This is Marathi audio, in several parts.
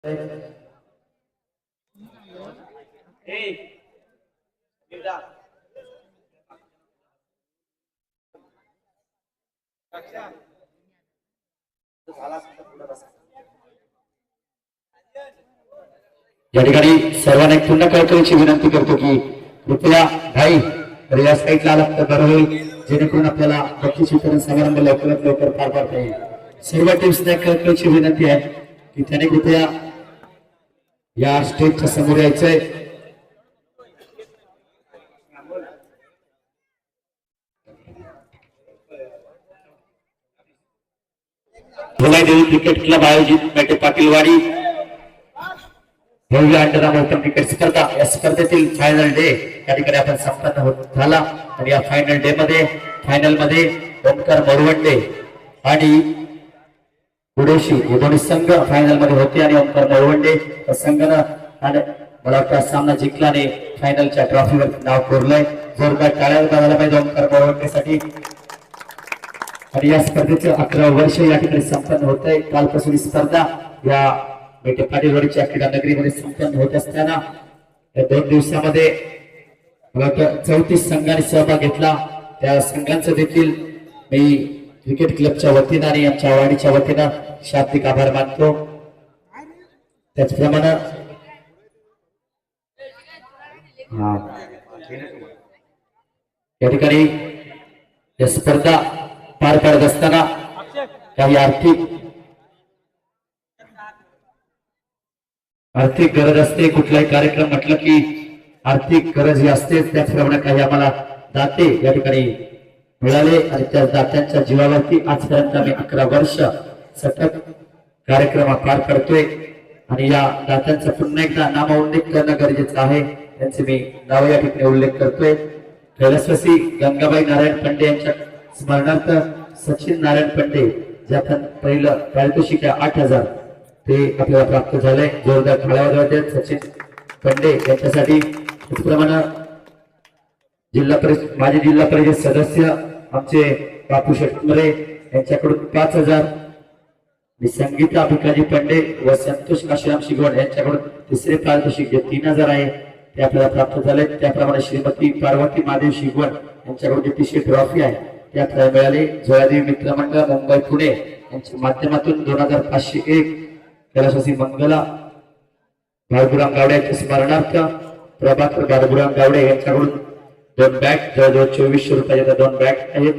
या ठिकाणी सर्वांना पुन्हा कळकळीची विनंती करतो की कृपया भाई या साईडला आला तर बरं होईल, जेणेकरून आपल्याला बक्षीस वितरण समारंभ लवकरात लवकर पार पाडता येईल. सर्व टीम्सना कळकळीची विनंती आहे की त्याने कृपया या स्टेजच्या समोर यायचंय. भोलादेवी क्रिकेट क्लब आयोजित मेटे पाटीलवाडी भव्य अंडरआर्म ओपन क्रिकेट स्पर्धा, या स्पर्धेतील फायनल डे या ठिकाणी आपण संपन्न होत झाला. आणि या फायनल डे मध्ये फायनल मध्ये ओमकार मोरवंडे आणि उडोशी हे दोन्ही संघ फायनल मध्ये होते आणि ओमकार मोरवंडे संघानं मला वाटतं सामना जिंकल्याने फायनलच्या ट्रॉफीवर नाव कोरलंय. जोरदार टाळ्या झाला पाहिजे ओमकार मोरवंडेसाठी. आणि या स्पर्धेचं 11 वर्ष या ठिकाणी संपन्न होत आहे. कालपासून स्पर्धा या मेटे पाटीलवाडीच्या क्रीडा नगरीमध्ये संपन्न होत असताना या 2 दिवसामध्ये 34 संघांनी सहभाग घेतला. त्या संघांचं देखील मी क्रिकेट क्लबच्या वतीनं आणि आमच्या वाडीच्या वतीनं शाब्दिक आभार मानतो. त्याचप्रमाणे या ठिकाणी या स्पर्धा पार पाडत असताना काही आर्थिक गरज असते. कुठलाही कार्यक्रम म्हटलं की आर्थिक गरज ही असतेच. त्याचप्रमाणे काही आम्हाला दाते या ठिकाणी मिळाले आणि त्या दात्यांच्या जीवावरती आजपर्यंत आम्ही 11 वर्ष सतत कार्यक्रम पार करतोय. आणि या दात्यांचा पुन्हा एकदा नामोल्लेख करणं गरजेचं आहे. त्यांचे मी नाव या ठिकाणी उल्लेख करतोय. कैलासवासी गंगाबाई नारायण पंडे यांच्या स्मरणार्थ सचिन नारायण पंडे जे आपण पहिलं पारितोषिक 8,000 ते आपल्याला प्राप्त झालंय. जोरदार टाळ्या वाजवत सचिन पंडे यांच्यासाठी. त्याचप्रमाणे माजी जिल्हा परिषद सदस्य आमचे बापू शेटमरे यांच्याकडून 5,000, संगीता भिकाजी पंडे व संतोष काशीराम शिगवण यांच्याकडून तिसरे पारितोषिक जे 3,000 आहे ते आपल्याला प्राप्त झाले. त्याप्रमाणे श्रीमती पार्वती महादेव शिगवण यांच्याकडून जी तिसरी ट्रॉफी आहे ते आपल्याला मिळाली. जोयादेवी मित्रमंडळ मुंबई पुणे यांच्या माध्यमातून 2,501 कैलासवासी मंगला बाळगुराम गावडे यांच्या स्मरणार्थ प्रभाकर बाळगुराम गावडे यांच्याकडून 2 बॅट जवळजवळ 2400 रुपयाच्या 2 बॅट आहेत.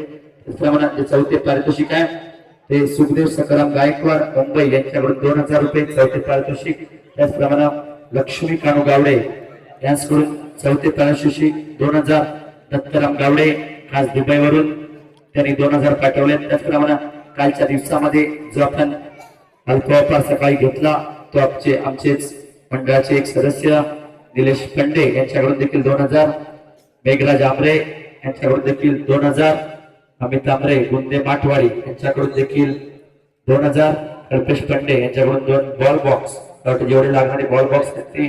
त्याचप्रमाणे जे चौथे पारितोषिक आहे ते सुखदेव सकाराम गायकवाड मुंबई यांच्याकडून 2,000 रुपये चौथे पारितोषिक. त्याचप्रमाणे लक्ष्मी कानू गावडे यांच्याकडून चौथे पारितोषिक 2,000. दत्तराम गावडे खास दुबईवरून त्यांनी 2,000 पाठवले. त्याचप्रमाणे कालच्या दिवसामध्ये जो आपण अल्पव्यापार सकाळी घेतला तो आमचेच मंडळाचे एक सदस्य निलेश पंडे यांच्याकडून देखील 2,000. मेघराज आमरे यांच्याकडून देखील 2,000. अमित आमरे गुंदे माठवाडी यांच्याकडून देखील 2,000. कल्पेश पंडे यांच्याकडून 2 बॉल बॉक्स जेवढे लागणारे बॉल बॉक्स ते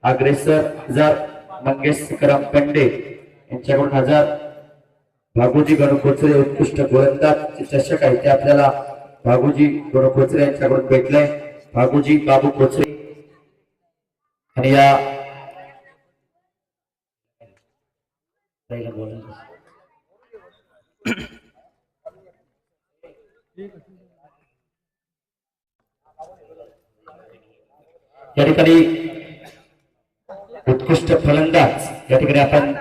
अग्रेसर 1,000. मंगेश सकाराम पंडे यांच्याकडून 1,000. भागोजी गणकोचरे उत्कृष्ट गोलंदाज चषक आहे ते आपल्याला भागोजी गणकोचरे यांच्याकडून भेटलंय. भागोजी बाबू कोचरे. आणि या ठिकाणी उत्कृष्ट फलंदाज या ठिकाणी आपण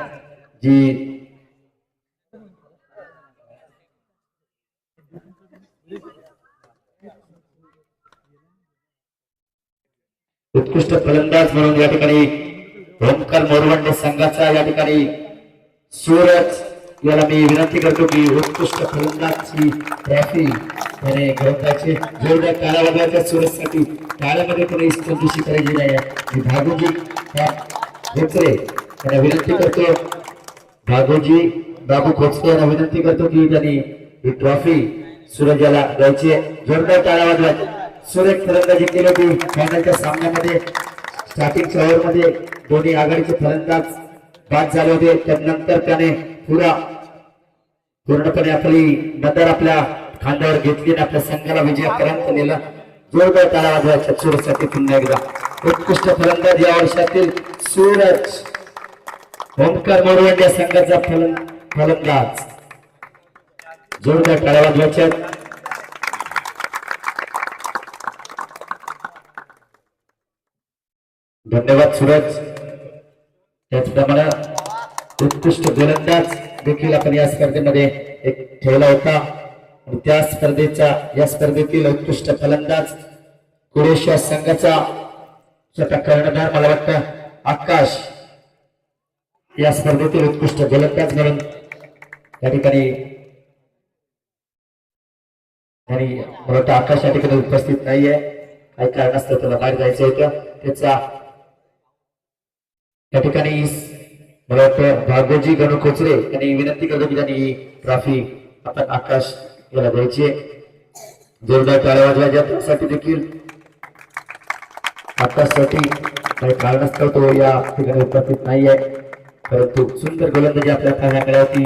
जी उत्कृष्ट फलंदाज म्हणून या ठिकाणी ओमकार मोरवंडे संघाचा या ठिकाणी सूरज याला मी विनंती करतो की उत्कृष्ट फलंदाजची ट्रॉफी त्याने घेऊन जोरदार टाळ्या वाजवायच्या सूरजसाठी. टाळ्यामध्ये कोणी चौकशी करायची नाही आहे. भागोजी खोचरे यांना विनंती करतो, भागोजी बाबू खोचरे यांना विनंती करतो की त्यांनी ही ट्रॉफी सूरज याला द्यायची. जोरदार टाळ्या वाजवायच्या. सूरज फलंदाजी केली होती फायनलच्या सामन्यामध्ये. स्टार्टिंगच्या ओव्हरमध्ये दोन्ही आघाडीचे फलंदाज बाद झाले होते. त्यानंतर त्याने पूर्णपणे आपली नजर आपल्या खांद्यावर घेतली आणि आपल्या संघाला विजयापर्यंत नेला. जोरदार टाळ्या वाजवायच्या सूरजसाठी पुन्हा एकदा. उत्कृष्ट फलंदाज या वर्षातील सूरज ओमकार मोरवंड या संघाचा फलंदाज. जोरदार टाळ्या वाजवायच्या. धन्यवाद सूरज. त्याचप्रमाणे उत्कृष्ट गोलंदाज देखील आपण या स्पर्धेमध्ये एक ठेवला होता आणि त्या स्पर्धेतील उत्कृष्ट फलंदाज कुरेश या संघाचा स्वतः कर्णधार मला वाटतं आकाश या स्पर्धेतील उत्कृष्ट गोलंदाज म्हणून त्या ठिकाणी आणि मला वाटतं आकाश या ठिकाणी उपस्थित नाहीये. काही कारणास्तव त्याला बाहेर जायचं होतं. त्याचा त्या ठिकाणी मला वाटतं भागोजी गणू खोचरे यांनी विनंती करतो की त्यांनी ही ट्रॉफी आपण आकाश याला द्यायची. जोरदार टाळ्या वाजवायच्या. त्यासाठी देखील आकाशसाठी काही कारणास्तव तो या ठिकाणी उपस्थित नाहीये, परंतु सुंदर गोलंदाजी आपल्या पाहण्याकडे होती.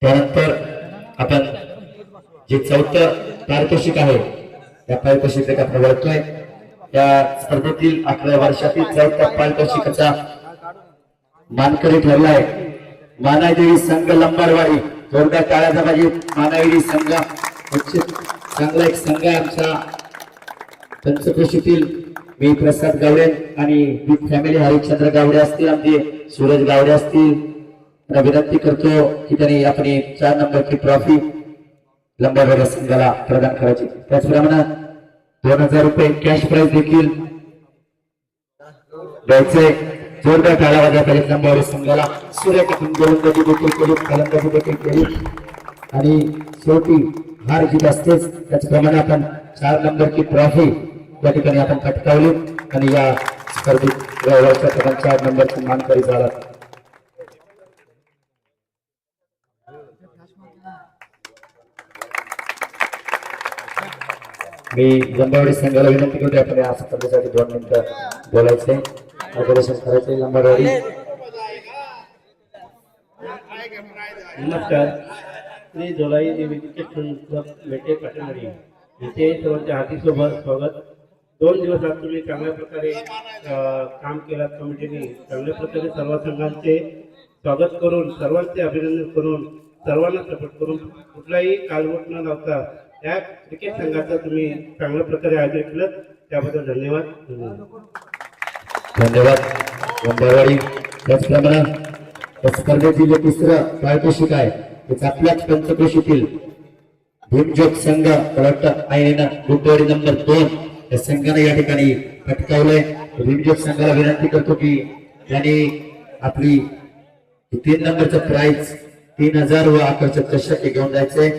त्यानंतर आपण जे चौथं पारितोषिक आहे त्या पारितोषिक आपण वळतोय. त्या स्पर्धेतील 11 वर्षातील चौथ्या पारितोषिकाचा मानकरी ठरलाय मानाईदेवी संघ लंबारवाडी. जोरदार टाळ्याचा पाहिजे. मानाईदेवी संघ चांगला एक संघ आहे आमचा पंचक्रोशीतील. मी प्रसाद गावडे आणि विथ फॅमिली हरिश्चंद्र गावडे असतील, आमचे सूरज गावडे असतील. विनंती करतो की त्यांनी आपली 4 नंबरची ट्रॉफी लंबारवाडी संघाला प्रदान करायची. त्याचप्रमाणे 2000 रुपये कॅश प्राइज देखील द्यायचे. जोरदार टाळ्या वाजवा पाहिजे लंबारवाडी संघाला. सूर्यकांत गोलंदाजी देखील केली, फलंदाजी देखील केली आणि शेवटी हार जीत असतेच. त्याचप्रमाणे आपण 4 नंबरची ट्रॉफी या ठिकाणी आपण पटकावली आणि या स्पर्धेत वर्षात आपण 4 नंबरची मानकरी झाला. मी लंबारवाडी संघाला विनंती करतो आपण या स्पर्धेसाठी 2 मिनिटं बोलायचे, मार्गदर्शन करायचे. लंबारवाडी नमस्कार. श्री जोलाई देवी क्रिकेट क्लब मेटे पाटणवाडी इथे सर्वांच्या हार्दिक स्वागत. 2 दिवस आज तुम्ही चांगल्या प्रकारे काम केलात. कमिटीने चांगल्या प्रकारे सर्व संघांचे स्वागत करून, सर्वांचे अभिनंदन करून, सर्वांना सपोर्ट करून, कुठलाही कालवट न लावता त्या क्रिकेट संघाचं तुम्ही चांगल्या प्रकारे आयोजन केलं, त्याबद्दल धन्यवाद. धन्यवाद लंबारवाडी. त्याचप्रमाणे स्पर्धेतील जे 3रं पारितोषिक आहे त्याच आपल्याच पंचक्रोशीतील भीमज्योत संघ आयना गुंटवाडी नंबर 2 या संघाने या ठिकाणी पटकावलंय. भीमज्योत संघाला विनंती करतो की त्यांनी आपली 3 नंबरचं प्राइज 3000 व आकर्षक चषक घेऊन जायचंय.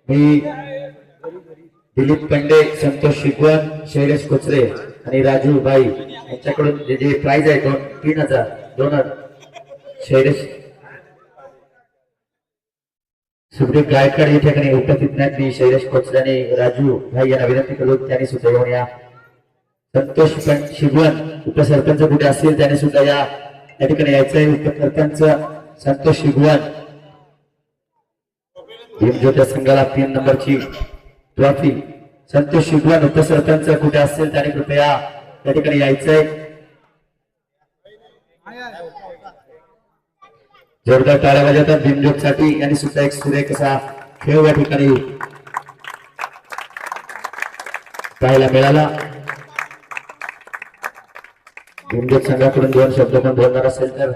मी दिलीप पंडे, संतोष शिगवण, शैलेश कोचरे आणि राजू भाई यांच्याकडून जे प्राइज आहे 3000 डोनर शैलेश सुखदेव गायकवाड या ठिकाणी उपस्थित नाहीत. मी शैलेश कोचरे आणि राजू भाई यांना विनंती करतो त्यांनी सुद्धा येऊन या. संतोष शिगवण उपसरपंच कुठे असतील त्याने सुद्धा या ठिकाणी यायचंय. उपसरपंच संतोष शिगवण भीमज्योत संघाला 3 नंबरची ट्रॉफी. संतोष शिगवण उपसरपंच कुठे असतील त्याने कृपया या ठिकाणी यायचंय. जोरदार टाळ्या वाजवतात भीमज्योत साठी. यांनी सुद्धा एक सुरेख असा खेळ या ठिकाणी पाहायला मिळाला. भीमज्योत संघाकडून 2 शब्द पण बोलणार असेल तर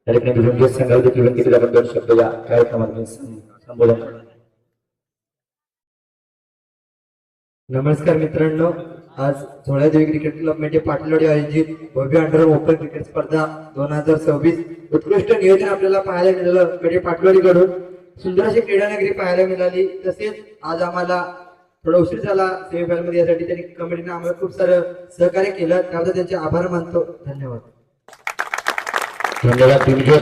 त्या ठिकाणी भीमज्योत संघाला देखील विनंती केली आपण 2 शब्द या कार्यक्रमात संबोधन. नमस्कार मित्रांनो, आज झोळादेवी क्रिकेट क्लब मेटे पाटणवाडी आयोजित भव्य अंडर ओपन क्रिकेट स्पर्धा 2026 उत्कृष्ट नियोजन आपल्याला पाहायला मिळालं. मेटे पाटणवाडीकडून सुंदर अशी क्रीडानगरी पाहायला मिळाली. तसेच आज आम्हाला थोडा उशीर झाला सेमीफायनल मध्ये, यासाठी त्यांनी कमिटीने आम्हाला खूप सारं सहकार्य केलं, त्याबद्दल त्यांचे आभार मानतो. धन्यवाद. धन्यवाद भीमज्योत.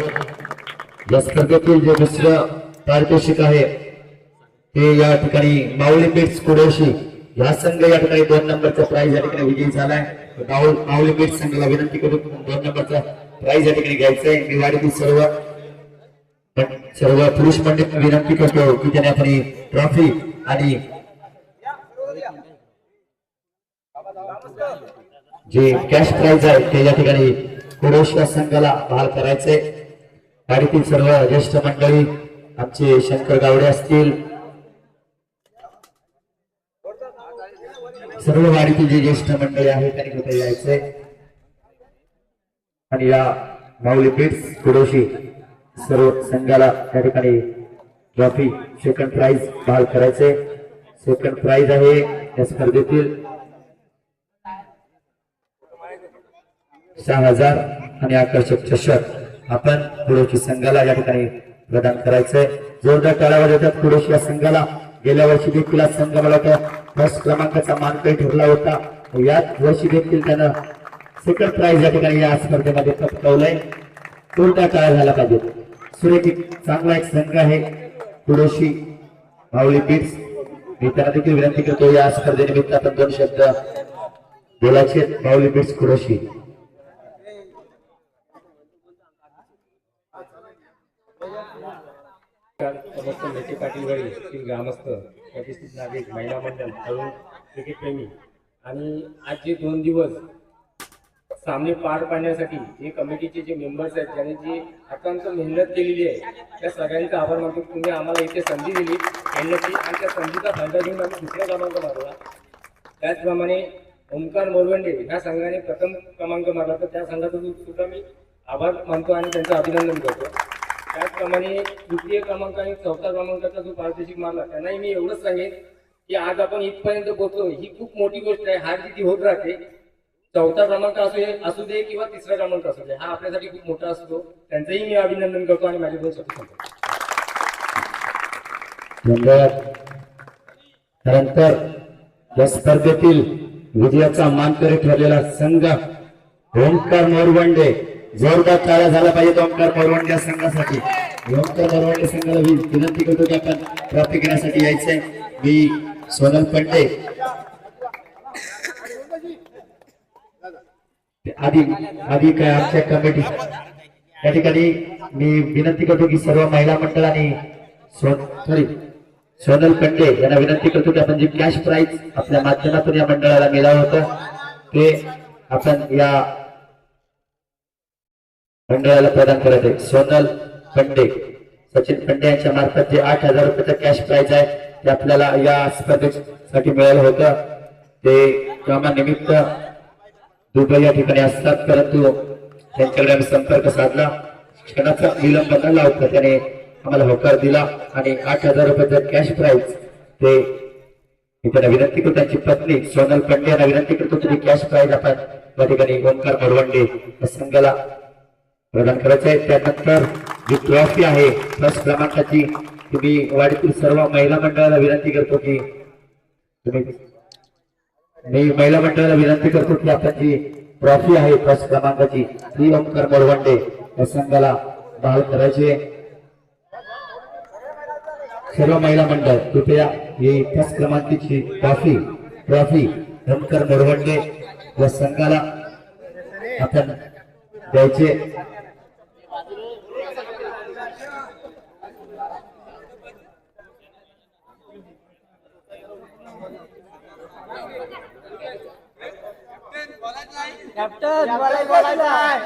या स्पर्धेतील जे 2रं पारितोषिक आहे ते या ठिकाणी माऊली पेट्स कुडोशी या संघ या ठिकाणी 2 नंबरचा प्राइज या ठिकाणी विजयी झालाय. माऊली बीट संघाला विनंती करून 2 नंबरचा प्राइज या ठिकाणी घ्यायचा आहे. मी वाडीतील सर्व पुरुष मंडळींना विनंती करतो की त्याने आपली ट्रॉफी आणि जे कॅश प्राइज आहे ते या ठिकाणी कुडोश या संघाला बहाल करायचंय. वाडीतील सर्व ज्येष्ठ मंडळी आमचे शंकर गावडे असतील, सर्व वाडीतील जे ज्येष्ठ मंडळी आहेत त्यांनी तिथे यायचंय आणि या माऊली बीट्स कुडोशी सर्व संघाला त्या ठिकाणी ट्रॉफी सेकंड प्राइज बहाल करायचे. सेकंड प्राइज आहे या स्पर्धेतील 6,000 आणि आकर्षक चषक आपण कुडोशी संघाला या ठिकाणी प्रदान करायचंय. जोरदार टाळ्या वाजवतात कुडोशी या संघाला. गेल्या वर्षी देखील हा संघ मला फर्स्ट क्रमांकाचा मानकरी ठरला होता. याच वर्षी देखील त्यानं सेकंड प्राइज या ठिकाणी या स्पर्धेमध्ये पटकावलंय. जोरदार टाळ्या झाला पाहिजे. सुरेख चांगला एक संघ आहे कुडोशी माऊली बीट्स. मी त्यांना देखील विनंती करतो या स्पर्धेनिमित्त आपण 2 शब्द बोलायचे. माऊली बीट्स कुडोशी. समस्त मेटे पाटीलवाडी येथील ग्रामस्थ, प्रतिष्ठित नागरिक, महिला मंडळ, तरुण क्रिकेट प्रेमी आणि आज जे 2 दिवस सामने पार पाडण्यासाठी जे कमिटीचे जे मेंबर्स आहेत ज्यांनी जी अत्यंत मेहनत केलेली आहे त्या सगळ्यांचा आभार मानतो. तुम्ही आम्हाला इथे संधी दिली खेळण्याची आणि त्या संधीचा फायदा घेऊन आम्ही दुसरा क्रमांक मारला. त्याचप्रमाणे ओमकार मोरवंडे ह्या संघाने प्रथम क्रमांक मारला, तर त्या संघाचा सुद्धा मी आभार मानतो आणि त्यांचं अभिनंदन करतो. त्याचप्रमाणे तृतीय क्रमांक आणि चौथा क्रमांकाचा जो पारितोषिक मारला त्यांनाही मी एवढंच सांगेन की आज आपण इथपर्यंत पोहोचलो ही खूप मोठी गोष्ट आहे. हार जिथे होत राहते, चौथा क्रमांक असू दे किंवा तिसरा क्रमांक असू दे, हा आपल्यासाठी खूप मोठा असतो. त्यांचंही मी अभिनंदन करतो आणि माझे 2 शब्द सांगतो. धन्यवाद. त्यानंतर या स्पर्धेतील विजयाचा मानकरी ठरलेला संघ ओमकार मोरवंडे. जोरदार टाळ्या झाला पाहिजे ओमकार मोरवंडे या संघासाठी. ओमकार मोरवंडे संघाला विनंती करतो की आपण ट्रॉफी घेण्यासाठी यायचंय. मी सोनल पंडे आधी काय आमच्या कमिटी या ठिकाणी मी विनंती करतो की सर्व महिला मंडळ आणि सोनल पंडे यांना विनंती करतो की आपण जे कॅश प्राइज आपल्या माध्यमातून या मंडळाला मिळालं होतं ते आपण या मंडळाला प्रदान करत आहे. सोनल पंडे, सचिन पंडे यांच्या मार्फत जे 8,000 रुपयाचा कॅश प्राइज आहे ते आपल्याला या स्पर्धेसाठी मिळालं होतं. ते कामानिमित्त दुबई या ठिकाणी असतात, परंतु त्यांच्याकडे आम्ही संपर्क साधला. क्षणाचा विलंब न लावता त्याने आम्हाला होकार दिला आणि 8,000 रुपयाचा कॅश प्राइज ते मी त्यांना विनंती करतो. त्यांची पत्नी सोनल पंडे यांना विनंती करतो की कॅश प्राइज आपण या ठिकाणी ओमकार मोरवंडे या संघाला प्रदान करायचं आहे. त्यानंतर जी ट्रॉफी आहे फर्स्ट क्रमांकाची तुम्ही वाडीतील सर्व महिला मंडळाला विनंती करतो की मी महिला मंडळाला विनंती करतो की आपण जी ट्रॉफी आहे फर्स्ट क्रमांकाची ती ओमकार मोरवंडे या संघाला बहाल करायची आहे. सर्व महिला मंडळ कृपया ही फर्स्ट क्रमांकाची ट्रॉफी ओमकार मोरवंडे या संघाला आपण द्यायचे. कॅप्टन बोलायचं आहे.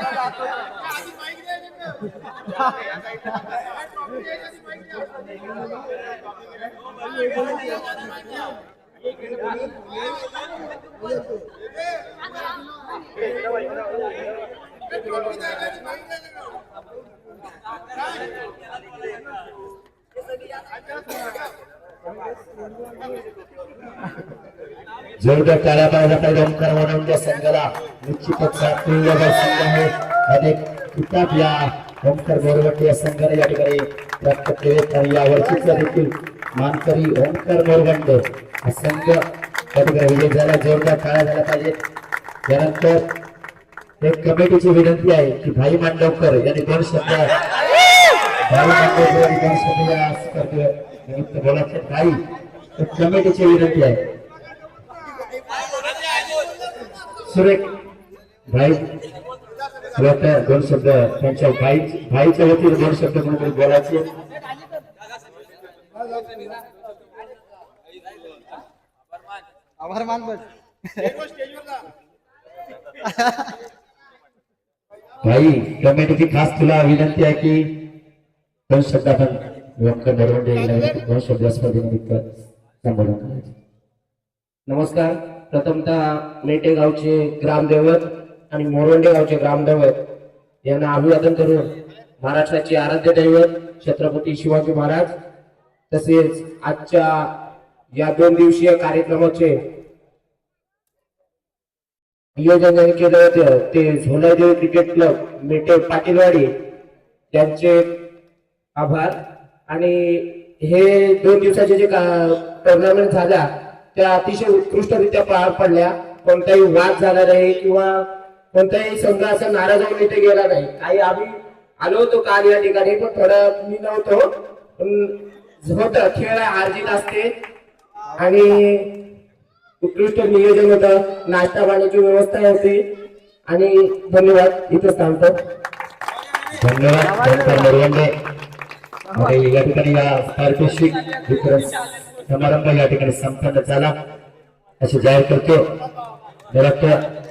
जोरदार टाळ्या पाहिजे पाहिजे ओमकार मोरवंडे संघाला. निश्चितच संघ आहे. अनेक किताब या ओमकार मोरवंडे या संघाने या ठिकाणी प्राप्त केले आणि या वर्षीचा देखील मानकरी ओमकार मोरवंडे हा संघ या ठिकाणी विजय झाला. जोरदार टाळ्या झाल्या पाहिजे. त्यानंतर एक कमिटीची विनंती आहे की भाई मांडवकर यांनी 2 शब्द या स्पर्धेनिमित्त बोलायचे. भाई कमिटीची विनंती आहे. सुरेख भाई मला वाटतं दोन शब्द त्यांच्या भाईच्या वतीने दोन शब्द कोणतरी बोलायचे. आभार मान बस. भाई कमिटीची खास तुला विनंती आहे की दोन शब्द आपण व्यंकर नरवंडे दोन शब्द स्पर्धेनिमित्त संबोधन करायचे. नमस्कार. प्रथमतः मेटे गावचे ग्रामदैवत आणि मोरवंडे गावचे ग्रामदैवत यांना अभिवादन करून महाराष्ट्राचे आराध्य दैवत छत्रपती शिवाजी महाराज तसेच आजच्या या 2 दिवसीय कार्यक्रमाचे नियोजन ज्यांनी केलं होतं ते झोलादेवी क्रिकेट क्लब मेटे पाटीलवाडी यांचे आभार. आणि हे 2 दिवसाचे जे टुर्नामेंट झाल्या त्या अतिशय उत्कृष्टरित्या पार पडल्या. कोणताही वाद झाला नाही किंवा कोणताही संघ असा नाराज होऊन इथे गेला नाही. काही आम्ही आलो होतो काल या ठिकाणी पण थोडं मी नव्हतो पण होतं खेळ हार जीत असते आणि उत्कृष्ट नियोजन होतं. नाश्ता पाण्याची व्यवस्था होती आणि धन्यवाद. इथं थांबतो. धन्यवाद व्यंकर नरवंडे. आणि या ठिकाणी या पारितोषिक वितरण समारंभ या ठिकाणी संपन्न झाला असे जाहीर करतो. मला वाटतं